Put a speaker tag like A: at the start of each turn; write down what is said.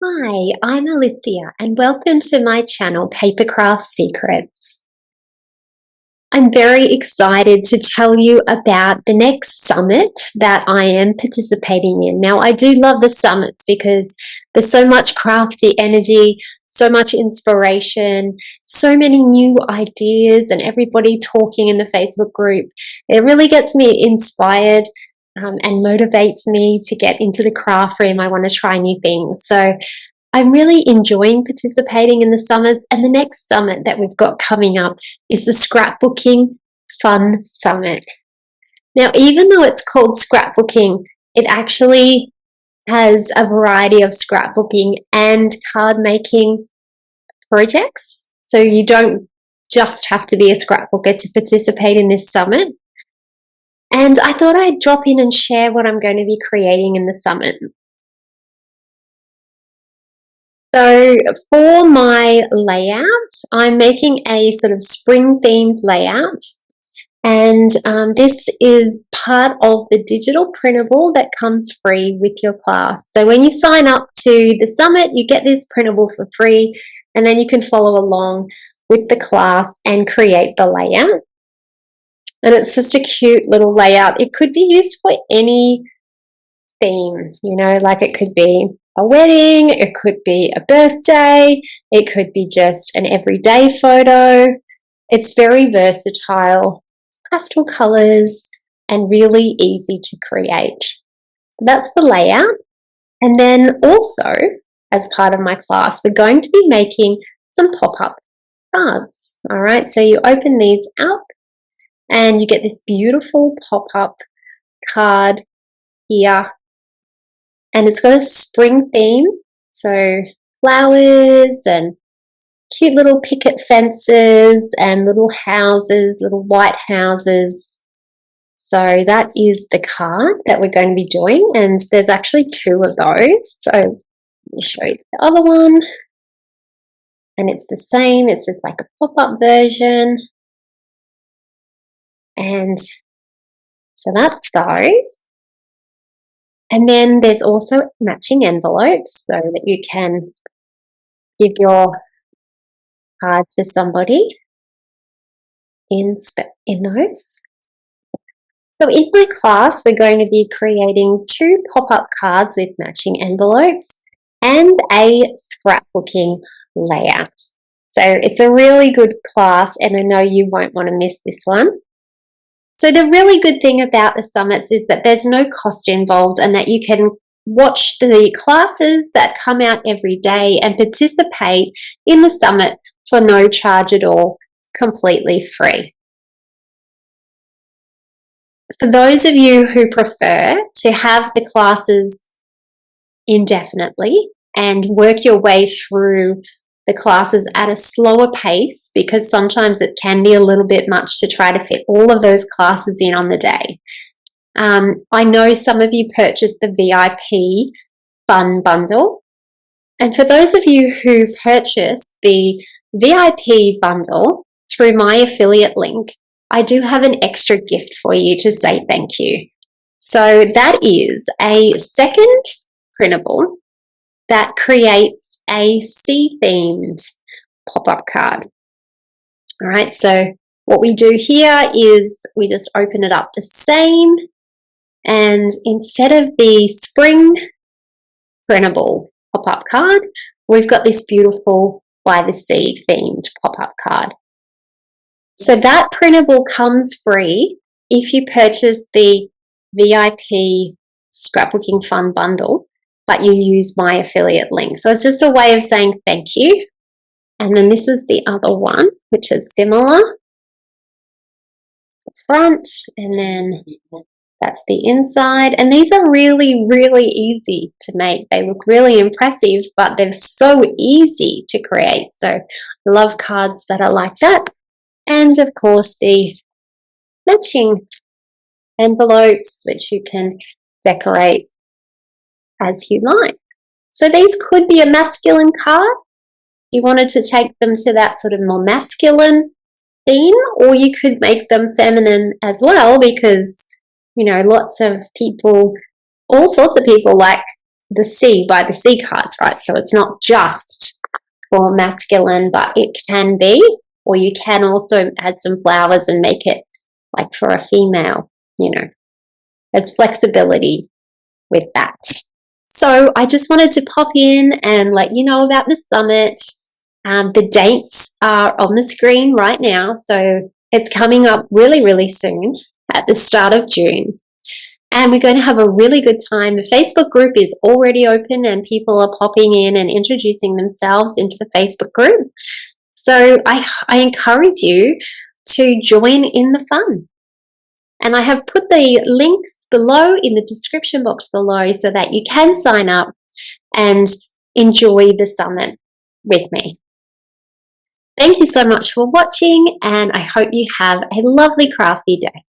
A: Hi, I'm Alicia and welcome to my channel Papercraft Secrets. I'm very excited to tell you about the next summit that I am participating in. Now, I do love the summits because there's so much crafty energy, so much inspiration, so many new ideas, and everybody talking in the Facebook group. It really gets me inspired and motivates me to get into the craft room. I want to try new things. So I'm really enjoying participating in the summits, and the next summit that we've got coming up is the Scrapbooking Fun Summit. Now, even though it's called scrapbooking, it actually has a variety of scrapbooking and card making projects. So you don't just have to be a scrapbooker to participate in this summit. And I thought I'd drop in and share what I'm going to be creating in the summit. So for my layout, I'm making a sort of spring themed layout, and this is part of the digital printable that comes free with your class. So when you sign up to the summit, you get this printable for free, and then you can follow along with the class and create the layout. And it's just a cute little layout. It could be used for any theme, like it could be a wedding, it could be a birthday, it could be just an everyday photo. It's very versatile, pastel colors, and really easy to create. That's the layout. And then also, as part of my class, we're going to be making some pop-up cards. All right, so you open these out and you get this beautiful pop-up card here. And it's got a spring theme, so flowers and cute little picket fences and little houses, little white houses. So that is the card that we're going to be doing, and there's actually two of those. So let me show you the other one. And it's the same, it's just like a pop-up version. And so that's those. And then there's also matching envelopes so that you can give your card to somebody in those. So in my class, we're going to be creating 2 pop-up cards with matching envelopes and a scrapbooking layout. So it's a really good class, and I know you won't want to miss this one. So the really good thing about the summits is that there's no cost involved, and that you can watch the classes that come out every day and participate in the summit for no charge at all, completely free. For those of you who prefer to have the classes indefinitely and work your way through the classes at a slower pace, because sometimes it can be a little bit much to try to fit all of those classes in on the day. I know some of you purchased the VIP Fun Bundle, and for those of you who purchased the VIP bundle through my affiliate link, I do have an extra gift for you to say thank you. So that is a second printable that creates a sea-themed pop-up card. All right, so what we do here is we just open it up the same, and instead of the spring printable pop-up card, we've got this beautiful by the sea themed pop-up card. So that printable comes free if you purchase the VIP Scrapbooking Fun Bundle, but you use my affiliate link. So it's just a way of saying thank you. And then this is the other one, which is similar. The front, and then that's the inside. And these are really, really easy to make. They look really impressive, but they're so easy to create. So I love cards that are like that. And of course, the matching envelopes, which you can decorate as you like. So these could be a masculine card. You wanted to take them to that sort of more masculine theme, or you could make them feminine as well, because lots of people, all sorts of people like the C by the C cards, right? So it's not just for masculine, but it can be, or you can also add some flowers and make it like for a female, you know. There's flexibility with that. So I just wanted to pop in and let you know about the summit. The dates are on the screen right now, so it's coming up really, really soon at the start of June. And we're going to have a really good time. The Facebook group is already open and people are popping in and introducing themselves into the Facebook group. So I encourage you to join in the fun. And I have put the links below in the description box below so that you can sign up and enjoy the summit with me. Thank you so much for watching, and I hope you have a lovely crafty day.